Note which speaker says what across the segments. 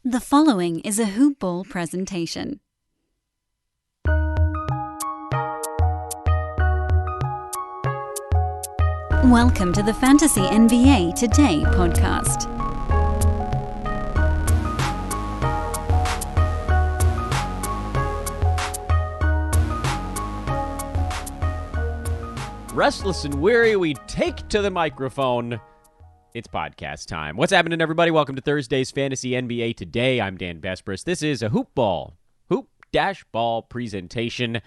Speaker 1: The following is a Hoop Ball presentation. Welcome to the Fantasy NBA Today podcast.
Speaker 2: Restless and weary, we take to the microphone. It's podcast time. What's happening, everybody? Welcome to Thursday's Fantasy NBA Today. I'm Dan Vespris. This is a Hoop Ball presentation.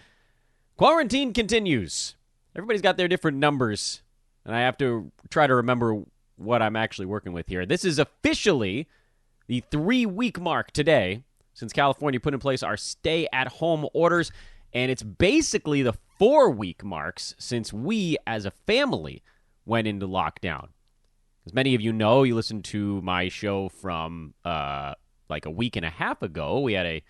Speaker 2: Quarantine continues. Everybody's got their different numbers, and I have to try to remember what I'm actually working with here. This is officially the 3-week mark today since California put in place our stay-at-home orders, and it's basically the 4-week marks since we, as a family, went into lockdown. As many of you know, you listened to my show from like a week and a half ago. We had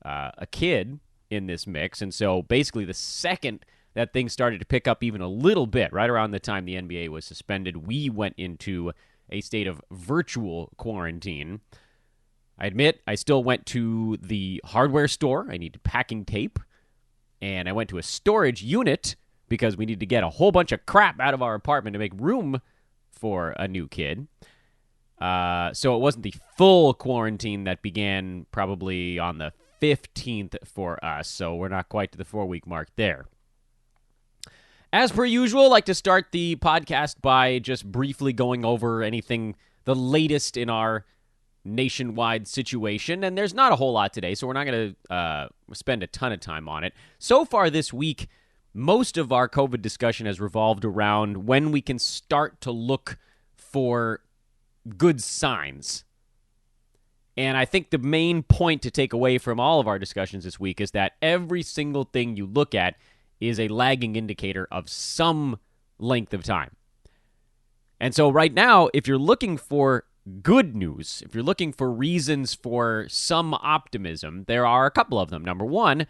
Speaker 2: a kid in this mix, and so basically the second that things started to pick up even a little bit, right around the time the NBA was suspended, we went into a state of virtual quarantine. I admit, I still went to the hardware store. I needed packing tape, and I went to a storage unit because we needed to get a whole bunch of crap out of our apartment to make room for a new kid. So it wasn't the full quarantine that began probably on the 15th for us, so we're not quite to the 4-week mark there. As per usual, I'd like to start the podcast by just briefly going over anything, the latest in our nationwide situation, and there's not a whole lot today, so we're not going to spend a ton of time on it. So far this week, most of our COVID discussion has revolved around when we can start to look for good signs. And I think the main point to take away from all of our discussions this week is that every single thing you look at is a lagging indicator of some length of time. And so right now, if you're looking for good news, if you're looking for reasons for some optimism, there are a couple of them. Number one,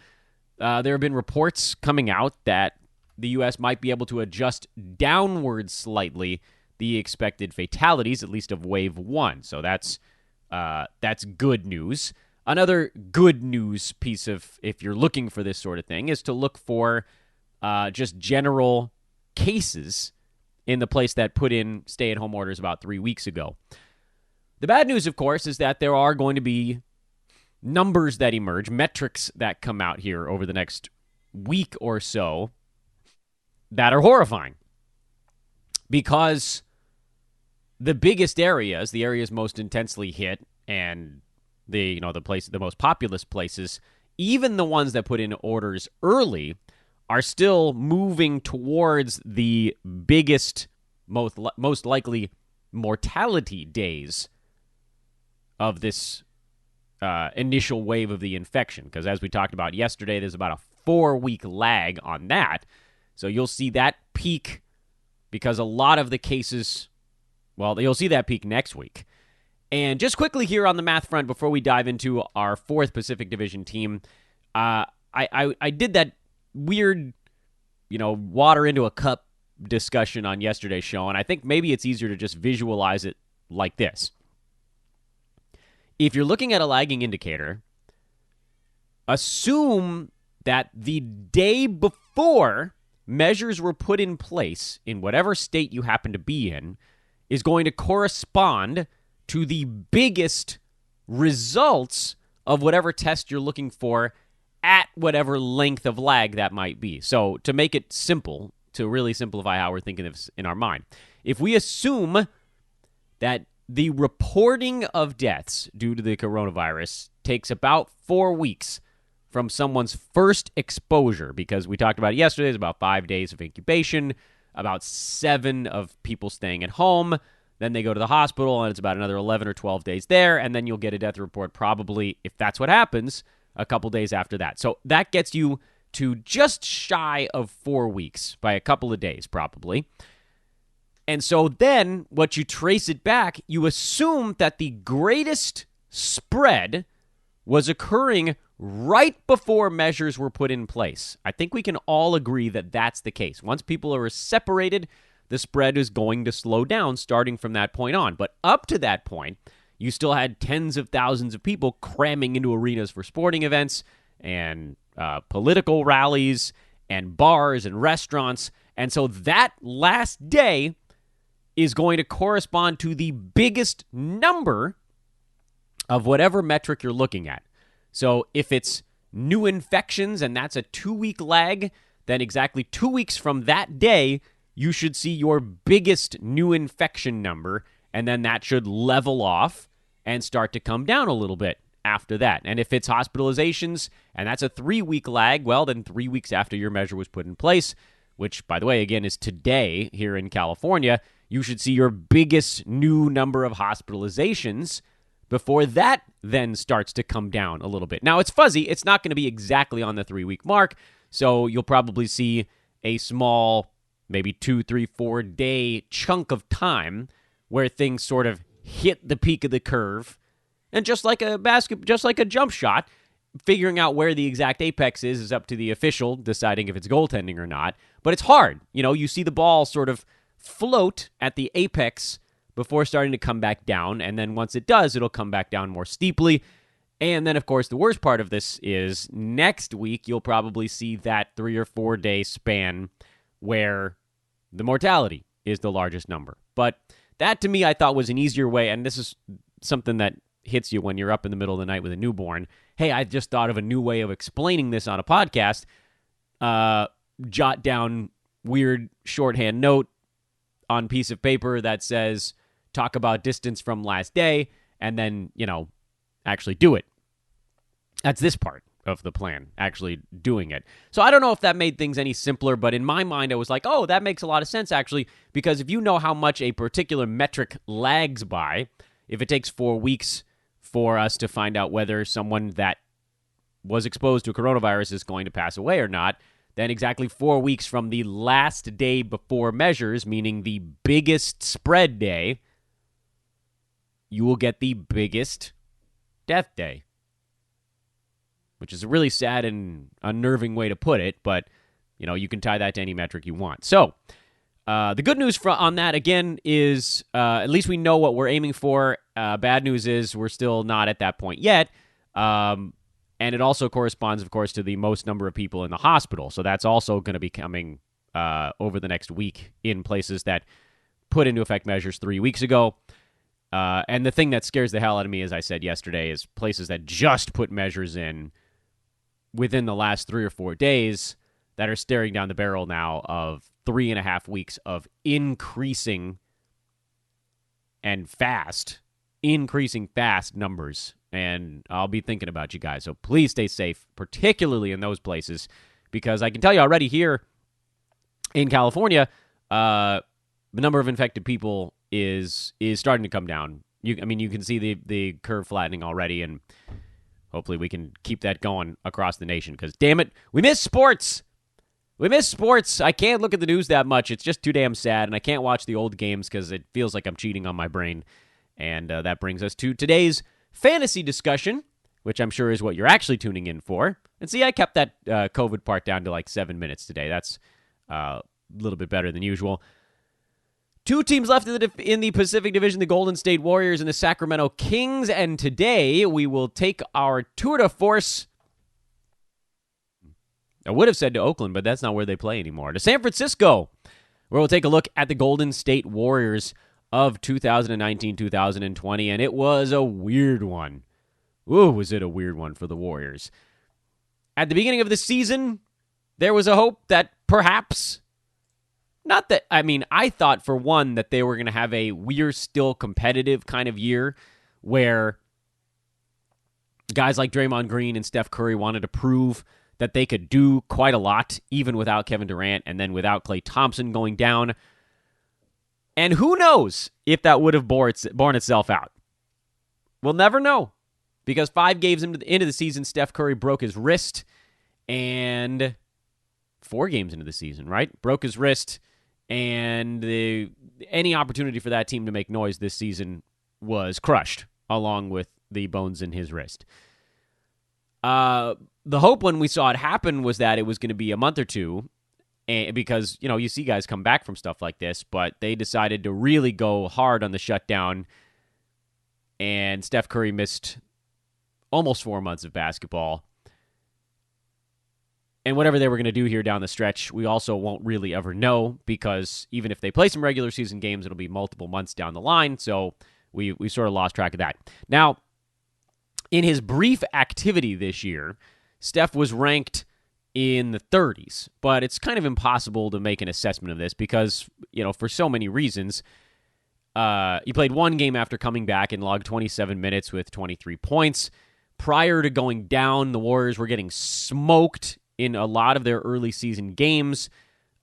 Speaker 2: there have been reports coming out that the U.S. might be able to adjust downwards slightly the expected fatalities, at least of Wave 1. So that's good news. Another good news piece of, if you're looking for this sort of thing, is to look for just general cases in the place that put in stay-at-home orders about 3 weeks ago. The bad news, of course, is that there are going to be numbers that emerge, metrics that come out here over the next week or so that are horrifying. Because the biggest areas, the areas most intensely hit, and the most populous places, even the ones that put in orders early, are still moving towards the biggest, most likely mortality days of this initial wave of the infection, because as we talked about yesterday, there's about a 4-week lag on that. So you'll see that peak because a lot of the cases, well, you'll see that peak next week. And just quickly here on the math front, before we dive into our 4th Pacific Division team, I did that weird, water into a cup discussion on yesterday's show, and I think maybe it's easier to just visualize it like this. If you're looking at a lagging indicator, assume that the day before measures were put in place in whatever state you happen to be in is going to correspond to the biggest results of whatever test you're looking for at whatever length of lag that might be. So to make it simple, to really simplify how we're thinking of this in our mind, if we assume that the reporting of deaths due to the coronavirus takes about 4 weeks from someone's first exposure, because we talked about it yesterday, there's about 5 days of incubation, about 7 of people staying at home, then they go to the hospital, and it's about another 11 or 12 days there, and then you'll get a death report probably, if that's what happens, a couple days after that. So that gets you to just shy of 4 weeks by a couple of days, probably. And so then, what you trace it back, you assume that the greatest spread was occurring right before measures were put in place. I think we can all agree that that's the case. Once people are separated, the spread is going to slow down starting from that point on. But up to that point, you still had tens of thousands of people cramming into arenas for sporting events and political rallies and bars and restaurants. And so that last day is going to correspond to the biggest number of whatever metric you're looking at. So if it's new infections and that's a 2-week lag, then exactly 2 weeks from that day, you should see your biggest new infection number, and then that should level off and start to come down a little bit after that. And if it's hospitalizations and that's a 3-week lag, well, then 3 weeks after your measure was put in place, which, by the way, again, is today here in California, you should see your biggest new number of hospitalizations before that then starts to come down a little bit. Now, it's fuzzy. It's not going to be exactly on the 3-week mark, so you'll probably see a small, maybe 2, 3, 4-day chunk of time where things sort of hit the peak of the curve. And just like a jump shot, figuring out where the exact apex is up to the official deciding if it's goaltending or not. But it's hard. You see the ball sort of float at the apex before starting to come back down. And then once it does, it'll come back down more steeply. And then, of course, the worst part of this is next week, you'll probably see that 3 or 4 day span where the mortality is the largest number. But that, to me, I thought was an easier way. And this is something that hits you when you're up in the middle of the night with a newborn. Hey, I just thought of a new way of explaining this on a podcast. Jot down weird shorthand note on piece of paper that says, talk about distance from last day, and then, actually do it. That's this part of the plan, actually doing it. So I don't know if that made things any simpler, but in my mind, I was like, oh, that makes a lot of sense, actually, because if you know how much a particular metric lags by, if it takes 4 weeks for us to find out whether someone that was exposed to coronavirus is going to pass away or not, then exactly 4 weeks from the last day before measures, meaning the biggest spread day, you will get the biggest death day, which is a really sad and unnerving way to put it, but, you can tie that to any metric you want. So, the good news on that, again, is at least we know what we're aiming for. Bad news is we're still not at that point yet. And it also corresponds, of course, to the most number of people in the hospital. So that's also going to be coming over the next week in places that put into effect measures 3 weeks ago. And the thing that scares the hell out of me, as I said yesterday, is places that just put measures in within the last 3 or 4 days that are staring down the barrel now of 3.5 weeks of increasing fast numbers. And I'll be thinking about you guys. So please stay safe, particularly in those places, because I can tell you already here in California, the number of infected people is starting to come down. You can see the curve flattening already, and hopefully we can keep that going across the nation, because damn it, we miss sports. We miss sports. I can't look at the news that much. It's just too damn sad, and I can't watch the old games because it feels like I'm cheating on my brain. And that brings us to today's fantasy discussion, which I'm sure is what you're actually tuning in for. And see, I kept that COVID part down to like 7 minutes today. That's a little bit better than usual. 2 teams left in the Pacific Division, the Golden State Warriors and the Sacramento Kings. And today we will take our tour de force. I would have said to Oakland, but that's not where they play anymore. To San Francisco, where we'll take a look at the Golden State Warriors of 2019-2020, and it was a weird one. Ooh, was it a weird one for the Warriors. At the beginning of the season, there was a hope that perhaps, I thought for one that they were going to have a we're still competitive kind of year where guys like Draymond Green and Steph Curry wanted to prove that they could do quite a lot, even without Kevin Durant and then without Klay Thompson going down. And who knows if that would have borne itself out. We'll never know. Because 5 games into the season, Steph Curry broke his wrist. And 4 games into the season, right? Broke his wrist. And any opportunity for that team to make noise this season was crushed, along with the bones in his wrist. The hope when we saw it happen was that it was going to be a month or two, because, you see guys come back from stuff like this, but they decided to really go hard on the shutdown and Steph Curry missed almost 4 months of basketball. And whatever they were going to do here down the stretch, we also won't really ever know, because even if they play some regular season games, it'll be multiple months down the line. So we sort of lost track of that. Now, in his brief activity this year, Steph was ranked in the 30s, but it's kind of impossible to make an assessment of this because, for so many reasons. He played one game after coming back and logged 27 minutes with 23 points. Prior to going down, the Warriors were getting smoked in a lot of their early season games,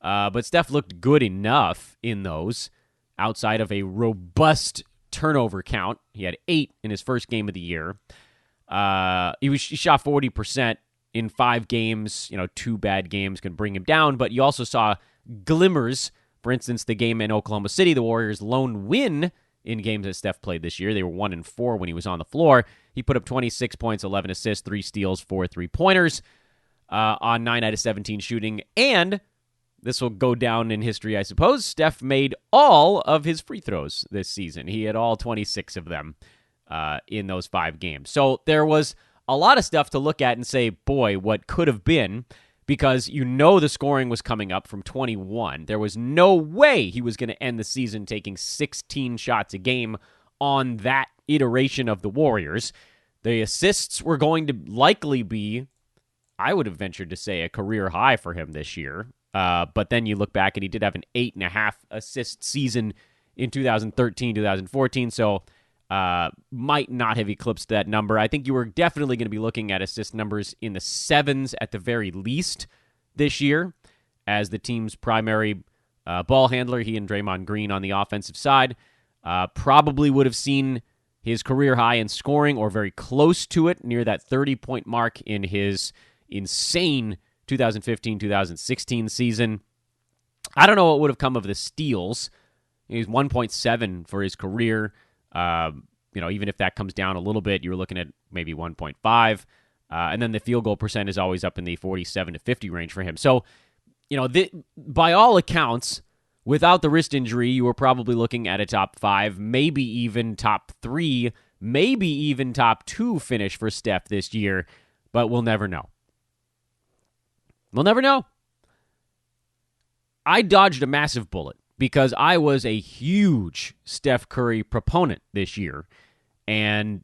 Speaker 2: but Steph looked good enough in those outside of a robust turnover count. He had 8 in his first game of the year. He shot 40% in 5 games. 2 bad games can bring him down, but you also saw glimmers. For instance, the game in Oklahoma City, the Warriors' lone win in games that Steph played this year. They were 1-4 when he was on the floor. He put up 26 points, 11 assists, 3 steals, 4 3-pointers on 9 out of 17 shooting. And this will go down in history, I suppose. Steph made all of his free throws this season. He had all 26 of them in those 5 games. So there was a lot of stuff to look at and say, boy, what could have been, because the scoring was coming up from 21. There was no way he was going to end the season taking 16 shots a game on that iteration of the Warriors. The assists were going to likely be, I would have ventured to say, a career high for him this year. But then you look back and he did have an 8.5 assist season in 2013, 2014. So might not have eclipsed that number. I think you were definitely going to be looking at assist numbers in the 7s at the very least this year as the team's primary ball handler. He and Draymond Green on the offensive side probably would have seen his career high in scoring or very close to it, near that 30-point mark in his insane 2015-2016 season. I don't know what would have come of the steals. He was 1.7 for his career. Even if that comes down a little bit, you're looking at maybe 1.5. And then the field goal percent is always up in the 47 to 50 range for him. So, by all accounts, without the wrist injury, you were probably looking at a top 5, maybe even top 3, maybe even top 2 finish for Steph this year. But we'll never know. We'll never know. I dodged a massive bullet because I was a huge Steph Curry proponent this year. And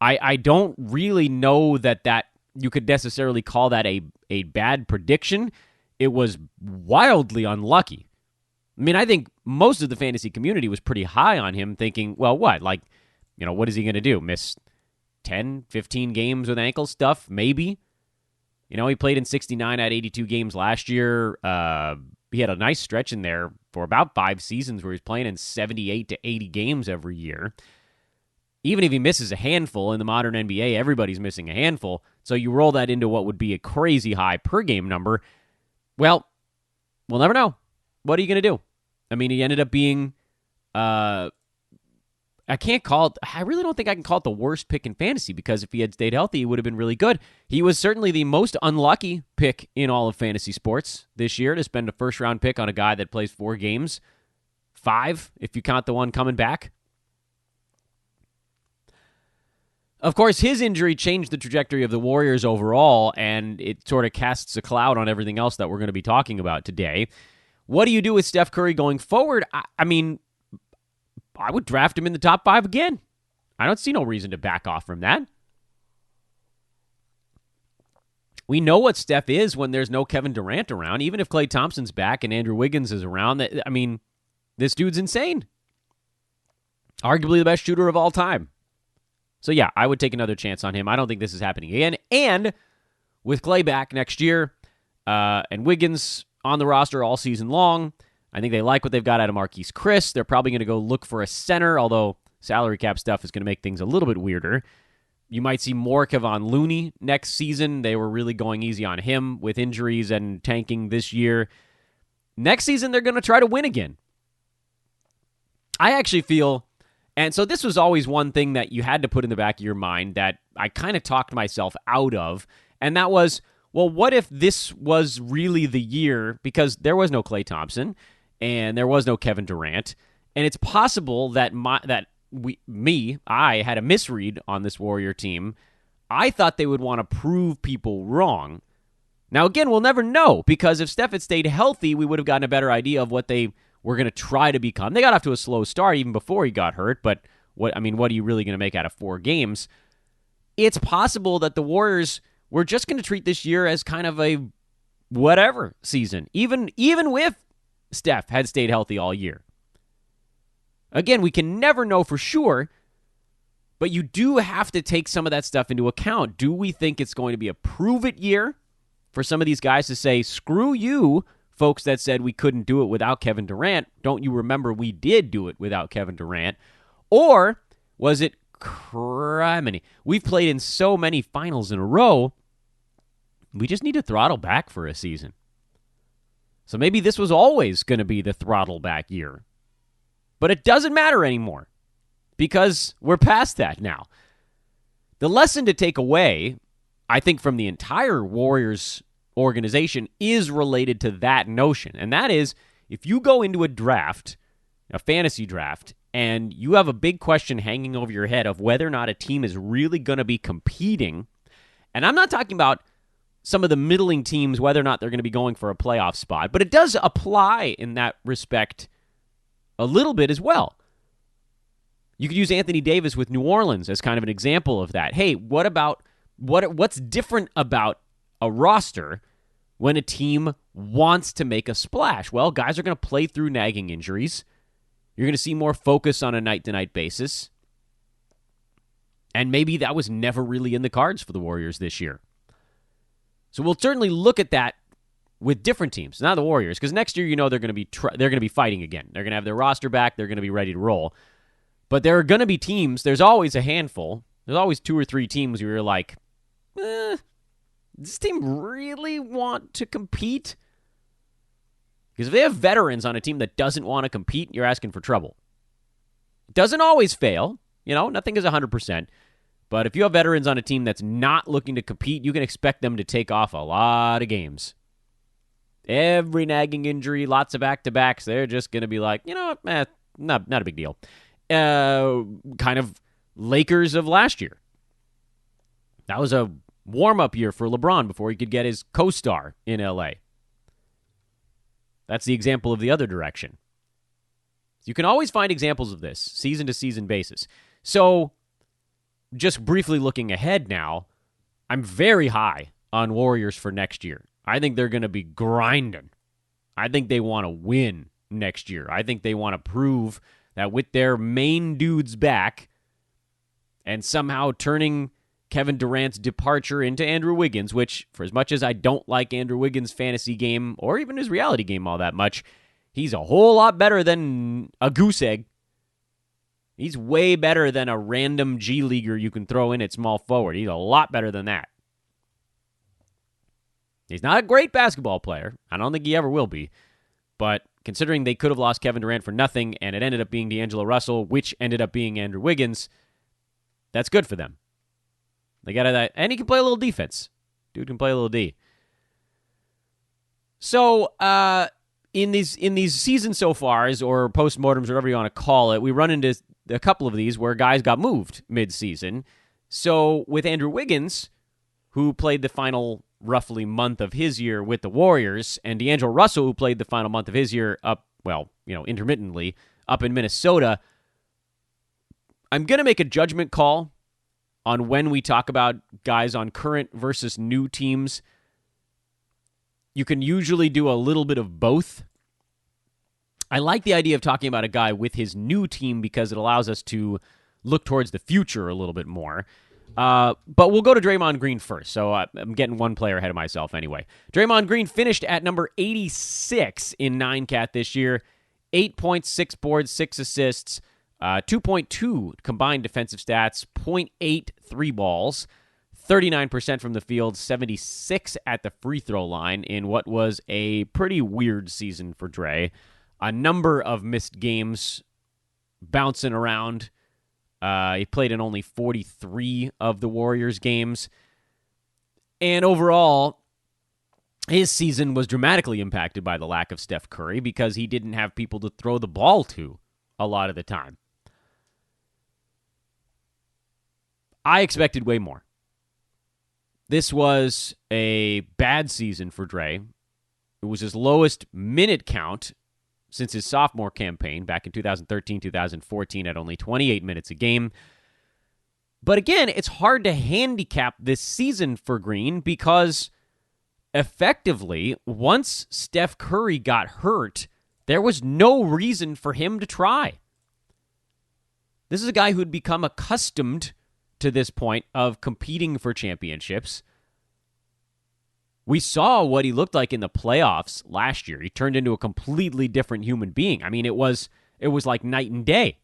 Speaker 2: I don't really know that you could necessarily call that a bad prediction. It was wildly unlucky. I mean, I think most of the fantasy community was pretty high on him, thinking, well, what? What is he going to do? Miss 10, 15 games with ankle stuff? Maybe. He played in 69 out of 82 games last year. He had a nice stretch in there for about 5 seasons where he's playing in 78 to 80 games every year. Even if he misses a handful in the modern NBA, everybody's missing a handful. So you roll that into what would be a crazy high per game number. Well, we'll never know. What are you going to do? I mean, he ended up being, I really don't think I can call it the worst pick in fantasy, because if he had stayed healthy, he would have been really good. He was certainly the most unlucky pick in all of fantasy sports this year to spend a first-round pick on a guy that plays 4 games. 5, if you count the one coming back. Of course, his injury changed the trajectory of the Warriors overall, and it sort of casts a cloud on everything else that we're going to be talking about today. What do you do with Steph Curry going forward? I mean, I would draft him in the top 5 again. I don't see no reason to back off from that. We know what Steph is when there's no Kevin Durant around. Even if Klay Thompson's back and Andrew Wiggins is around, this dude's insane. Arguably the best shooter of all time. So yeah, I would take another chance on him. I don't think this is happening again. And with Klay back next year, and Wiggins on the roster all season long, I think they like what they've got out of Marquise Chris. They're probably going to go look for a center, although salary cap stuff is going to make things a little bit weirder. You might see more Kevon Looney next season. They were really going easy on him with injuries and tanking this year. Next season, they're going to try to win again. I actually feel, and so this was always one thing that you had to put in the back of your mind that I kind of talked myself out of, and that was, well, what if this was really the year, because there was no Klay Thompson, and there was no Kevin Durant, and it's possible that I had a misread on this Warrior team. I thought they would want to prove people wrong. Now, again, we'll never know, because if Steph had stayed healthy, we would have gotten a better idea of what they were going to try to become. They got off to a slow start even before he got hurt, but what are you really going to make out of 4 games? It's possible that the Warriors were just going to treat this year as kind of a whatever season, even with Steph had stayed healthy all year. Again, we can never know for sure, but you do have to take some of that stuff into account. Do we think it's going to be a prove-it year for some of these guys to say, screw you, folks that said we couldn't do it without Kevin Durant? Don't you remember we did do it without Kevin Durant? Or was it, criminy, we've played in so many finals in a row, we just need to throttle back for a season. So maybe this was always going to be the throttle back year. But it doesn't matter anymore, because we're past that now. The lesson to take away, I think, from the entire Warriors organization is related to that notion. And that is, if you go into a draft, a fantasy draft, and you have a big question hanging over your head of whether or not a team is really going to be competing, and I'm not talking about some of the middling teams, whether or not they're going to be going for a playoff spot, but it does apply in that respect a little bit as well. You could use Anthony Davis with New Orleans as kind of an example of that. Hey, what's different about a roster when a team wants to make a splash? Well, guys are going to play through nagging injuries. You're going to see more focus on a night-to-night basis. And maybe that was never really in the cards for the Warriors this year. So we'll certainly look at that with different teams, not the Warriors, because next year, they're going to be fighting again. They're going to have their roster back. They're going to be ready to roll. But there are going to be teams. There's always a handful. There's always 2 or 3 teams where you're like, does this team really want to compete? Because if they have veterans on a team that doesn't want to compete, you're asking for trouble. It doesn't always fail. Nothing is 100%. But if you have veterans on a team that's not looking to compete, you can expect them to take off a lot of games. Every nagging injury, lots of back-to-backs, they're just going to be like, not a big deal. Kind of Lakers of last year. That was a warm-up year for LeBron before he could get his co-star in L.A. That's the example of the other direction. You can always find examples of this, season-to-season basis. So, just briefly looking ahead now, I'm very high on Warriors for next year. I think they're going to be grinding. I think they want to win next year. I think they want to prove that with their main dudes back and somehow turning Kevin Durant's departure into Andrew Wiggins, which, for as much as I don't like Andrew Wiggins' fantasy game or even his reality game all that much, he's a whole lot better than a goose egg. He's way better than a random G Leaguer you can throw in at small forward. He's a lot better than that. He's not a great basketball player. I don't think he ever will be. But considering they could have lost Kevin Durant for nothing and it ended up being D'Angelo Russell, which ended up being Andrew Wiggins, that's good for them. They got that, and he can play a little defense. Dude can play a little D. So, in these seasons so far, or post-mortems, whatever you want to call it, we run into a couple of these where guys got moved mid-season. So, with Andrew Wiggins, who played the final roughly month of his year with the Warriors, and D'Angelo Russell, who played the final month of his year intermittently, up in Minnesota, I'm going to make a judgment call on when we talk about guys on current versus new teams. You can usually do a little bit of both. I like the idea of talking about a guy with his new team because it allows us to look towards the future a little bit more. But we'll go to Draymond Green first. So I'm getting one player ahead of myself anyway. Draymond Green finished at number 86 in 9-cat this year. 8 points, 6 boards, 6 assists, 2.2 combined defensive stats, 0.8 three balls, 39% from the field, 76 at the free throw line in what was a pretty weird season for Dre. A number of missed games bouncing around. He played in only 43 of the Warriors games. And overall, his season was dramatically impacted by the lack of Steph Curry because he didn't have people to throw the ball to a lot of the time. I expected way more. This was a bad season for Dre. It was his lowest minute count since his sophomore campaign back in 2013-2014 at only 28 minutes a game. But again, it's hard to handicap this season for Green because effectively, once Steph Curry got hurt, there was no reason for him to try. This is a guy who'd become accustomed to this point of competing for championships. We saw what he looked like in the playoffs last year. He turned into a completely different human being. I mean, it was like night and day.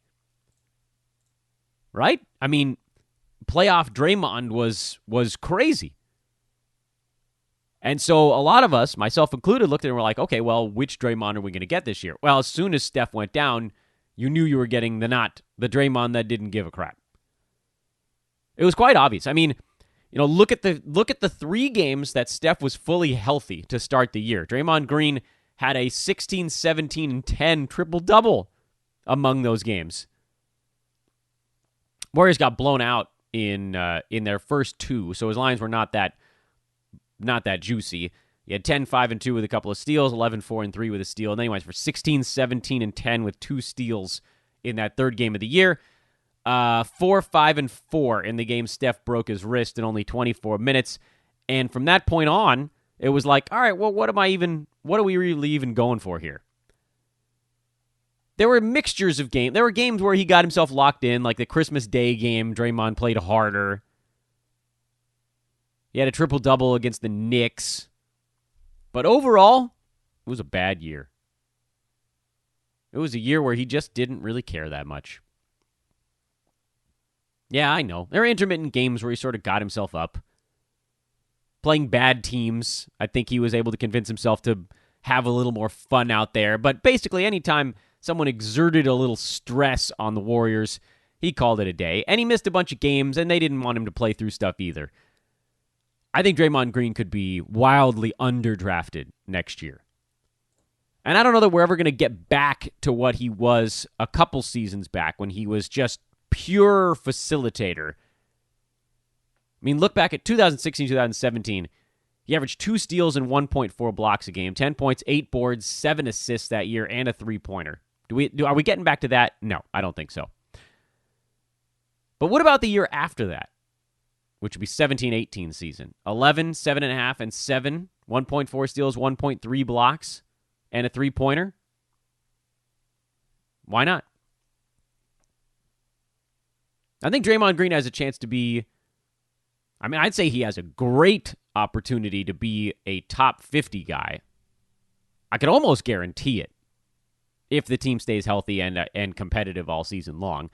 Speaker 2: Right? I mean, playoff Draymond was crazy. And so a lot of us, myself included, looked at it and were like, okay, well, which Draymond are we going to get this year? Well, as soon as Steph went down, you knew you were getting the Draymond that didn't give a crap. It was quite obvious. I mean, look at the 3 games that Steph was fully healthy to start the year. Draymond Green had a 16, 17, and 10 triple-double among those games. Warriors got blown out in their first 2, so his lines were not that juicy. He had 10, 5, and 2 with a couple of steals, 11, 4, and 3 with a steal, and then he went for 16, 17, and 10 with 2 steals in that 3rd game of the year. 4, 5, and 4 in the game Steph broke his wrist in only 24 minutes. And from that point on, it was like, all right, well, what are we really even going for here? There were mixtures of games. There were games where he got himself locked in, like the Christmas Day game, Draymond played harder. He had a triple-double against the Knicks. But overall, it was a bad year. It was a year where he just didn't really care that much. Yeah, I know. There are intermittent games where he sort of got himself up. Playing bad teams, I think he was able to convince himself to have a little more fun out there. But basically, anytime someone exerted a little stress on the Warriors, he called it a day. And he missed a bunch of games, and they didn't want him to play through stuff either. I think Draymond Green could be wildly underdrafted next year. And I don't know that we're ever going to get back to what he was a couple seasons back when he was just pure facilitator. I mean, look back at 2016, 2017. He averaged 2 steals and 1.4 blocks a game, 10 points, 8 boards, 7 assists that year, and a 3-pointer. Are we getting back to that? No, I don't think so. But what about the year after that, which would be 17-18 season? 11, 7.5, and 7, 1.4 steals, 1.3 blocks, and a 3-pointer? Why not? I think Draymond Green has a chance to be, I'd say he has a great opportunity to be a top 50 guy. I could almost guarantee it if the team stays healthy and competitive all season long.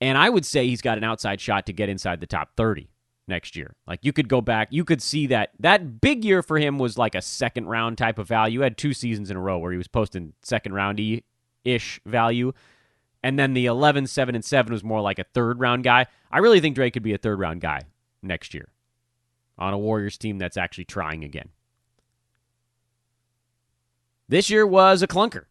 Speaker 2: And I would say he's got an outside shot to get inside the top 30 next year. Like, you could go back, you could see that big year for him was like a second-round type of value. He had 2 seasons in a row where he was posting second-round-ish value. And then the 11, 7, and 7 was more like a third-round guy. I really think Drake could be a third-round guy next year on a Warriors team that's actually trying again. This year was a clunker.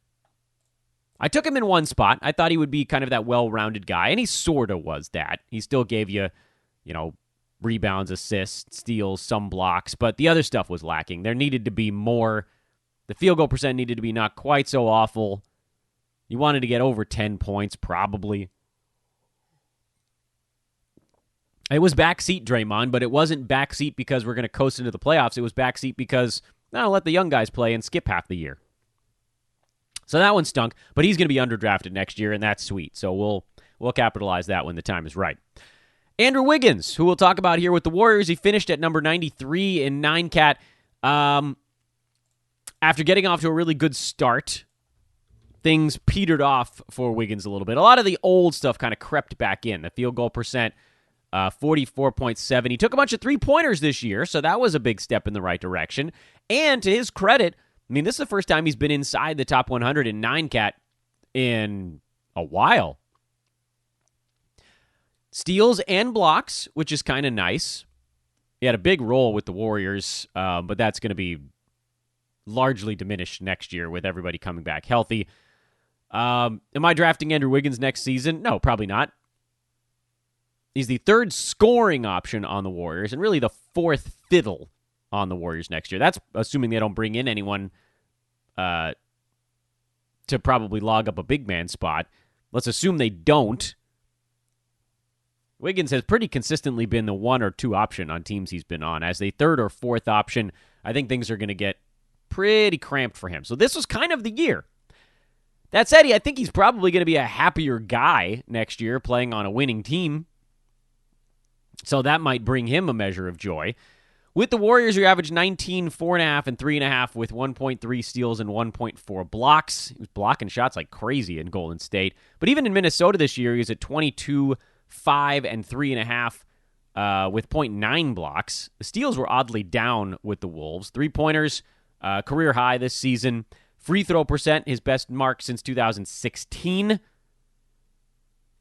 Speaker 2: I took him in one spot. I thought he would be kind of that well-rounded guy, and he sort of was that. He still gave you, rebounds, assists, steals, some blocks, but the other stuff was lacking. There needed to be more. The field goal percent needed to be not quite so awful. You wanted to get over 10 points, probably. It was backseat Draymond, but it wasn't backseat because we're going to coast into the playoffs. It was backseat because, let the young guys play and skip half the year. So that one stunk, but he's going to be underdrafted next year, and that's sweet. So we'll capitalize that when the time is right. Andrew Wiggins, who we'll talk about here with the Warriors, he finished at number 93 in 9-cat. After getting off to a really good start, things petered off for Wiggins a little bit. A lot of the old stuff kind of crept back in. The field goal percent, 44.7. He took a bunch of 3-pointers this year, so that was a big step in the right direction. And to his credit, this is the first time he's been inside the top 100 in 9-cat in a while. Steals and blocks, which is kind of nice. He had a big role with the Warriors, but that's going to be largely diminished next year with everybody coming back healthy. Am I drafting Andrew Wiggins next season? No, probably not. He's the third scoring option on the Warriors and really the fourth fiddle on the Warriors next year. That's assuming they don't bring in anyone to probably log up a big man spot. Let's assume they don't. Wiggins has pretty consistently been the 1 or 2 option on teams he's been on. As the third or fourth option, I think things are going to get pretty cramped for him. So this was kind of the year. That said, I think he's probably going to be a happier guy next year playing on a winning team. So that might bring him a measure of joy. With the Warriors, you average 19, 4.5, and 3.5 with 1.3 steals and 1.4 blocks. He was blocking shots like crazy in Golden State. But even in Minnesota this year, he was at 22, 5, and 3.5 with 0.9 blocks. The steals were oddly down with the Wolves. 3-pointers, career high this season. Free throw percent, his best mark since 2016.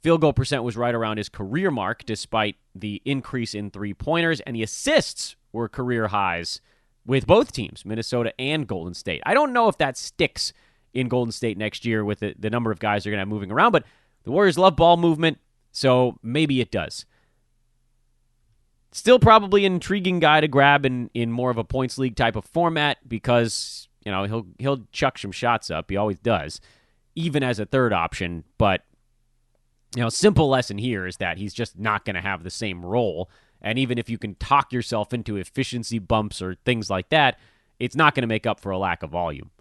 Speaker 2: Field goal percent was right around his career mark despite the increase in 3-pointers. And the assists were career highs with both teams, Minnesota and Golden State. I don't know if that sticks in Golden State next year with the number of guys they're going to have moving around, but the Warriors love ball movement, so maybe it does. Still probably an intriguing guy to grab in more of a points league type of format because, you know, he'll chuck some shots up. He always does, even as a third option. But, you know, simple lesson here is that he's just not going to have the same role. And even if you can talk yourself into efficiency bumps or things like that, it's not going to make up for a lack of volume.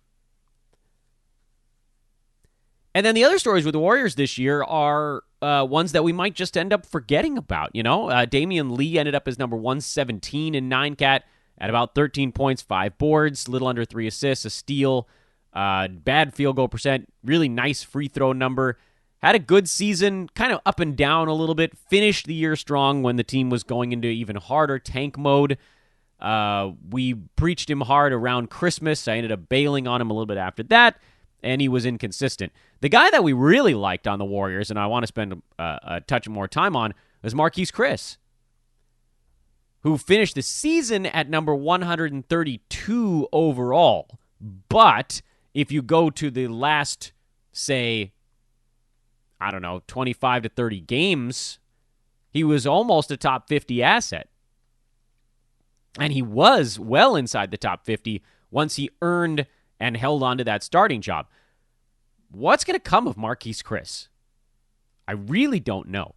Speaker 2: And then the other stories with the Warriors this year are ones that we might just end up forgetting about. You know, Damian Lee ended up as number 117 in 9-cat at about 13 points, 5 boards, little under 3 assists, a steal, bad field goal percent, really nice free throw number. Had a good season, kind of up and down a little bit. Finished the year strong when the team was going into even harder tank mode. We preached him hard around Christmas. I ended up bailing on him a little bit after that, and he was inconsistent. The guy that we really liked on the Warriors, and I want to spend a touch more time on, was Marquise Chris, who finished the season at number 132 overall. But if you go to the last, say, 25 to 30 games, he was almost a top 50 asset. And he was well inside the top 50 once he earned and held on to that starting job. What's going to come of Marquise Chris? I really don't know.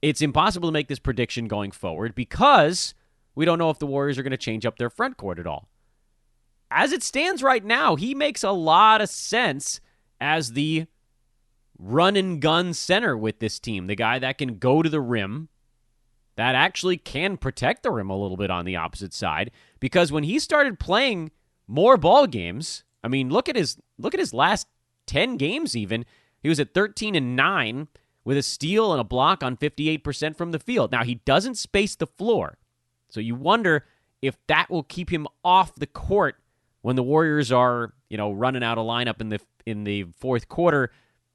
Speaker 2: It's impossible to make this prediction going forward because we don't know if the Warriors are going to change up their front court at all. As it stands right now, he makes a lot of sense as the run-and-gun center with this team, the guy that can go to the rim, that actually can protect the rim a little bit on the opposite side, because when he started playing more ball games, I mean, look at his last 10 games even, he was at 13-9 with a steal and a block on 58% from the field. Now, he doesn't space the floor, so you wonder if that will keep him off the court when the Warriors are, running out a lineup in the fourth quarter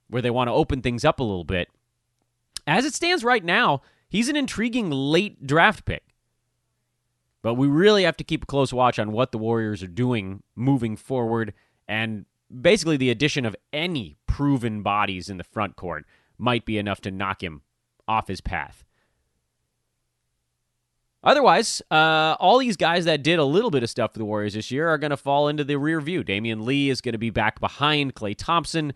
Speaker 2: where they want to open things up a little bit. As it stands right now, he's an intriguing late draft pick. But we really have to keep a close watch on what the Warriors are doing moving forward, and basically the addition of any proven bodies in the front court might be enough to knock him off his path. Otherwise, all these guys that did a little bit of stuff for the Warriors this year are going to fall into the rear view. Damian Lee is going to be back behind Klay Thompson.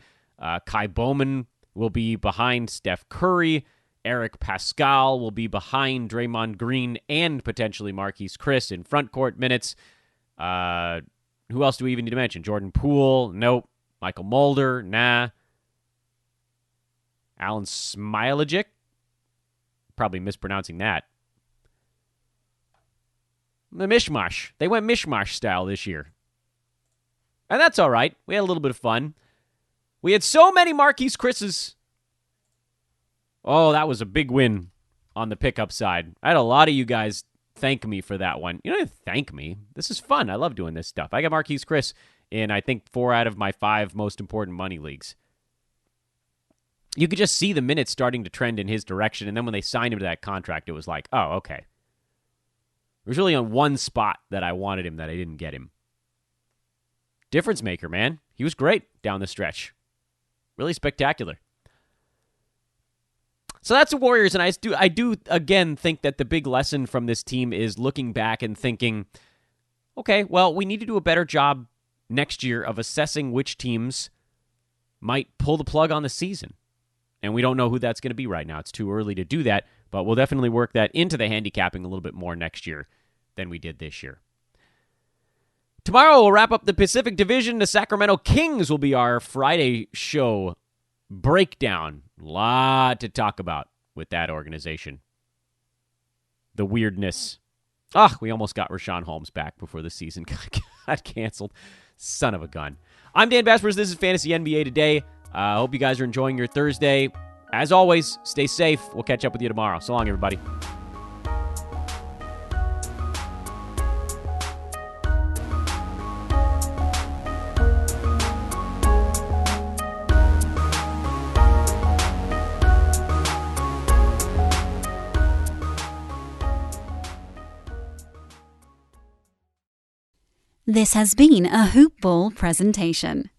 Speaker 2: Kai Bowman will be behind Steph Curry. Eric Pascal will be behind Draymond Green and potentially Marquise Chris in front court minutes. Who else do we even need to mention? Jordan Poole? Nope. Michael Mulder? Nah. Alan Smilagic? Probably mispronouncing that. The mishmash. They went mishmash style this year. And that's all right. We had a little bit of fun. We had so many Marquise Chris's. Oh, that was a big win on the pickup side. I had a lot of you guys thank me for that one. You don't have to thank me. This is fun. I love doing this stuff. I got Marquise Chris in, I think, 4 out of my 5 most important money leagues. You could just see the minutes starting to trend in his direction, and then when they signed him to that contract, it was like, oh, okay. It was really on one spot that I wanted him that I didn't get him. Difference maker, man. He was great down the stretch. Really spectacular. So that's the Warriors, and I do again think that the big lesson from this team is looking back and thinking, okay, well, we need to do a better job next year of assessing which teams might pull the plug on the season. And we don't know who that's going to be right now. It's too early to do that, but we'll definitely work that into the handicapping a little bit more next year than we did this year. Tomorrow, we'll wrap up the Pacific Division. The Sacramento Kings will be our Friday show breakdown. A lot to talk about with that organization. The weirdness. We almost got Rashawn Holmes back before the season got canceled. Son of a gun. I'm Dan Vespers. This is Fantasy NBA Today. I hope you guys are enjoying your Thursday. As always, stay safe. We'll catch up with you tomorrow. So long, everybody.
Speaker 1: This has been a Hoop Ball presentation.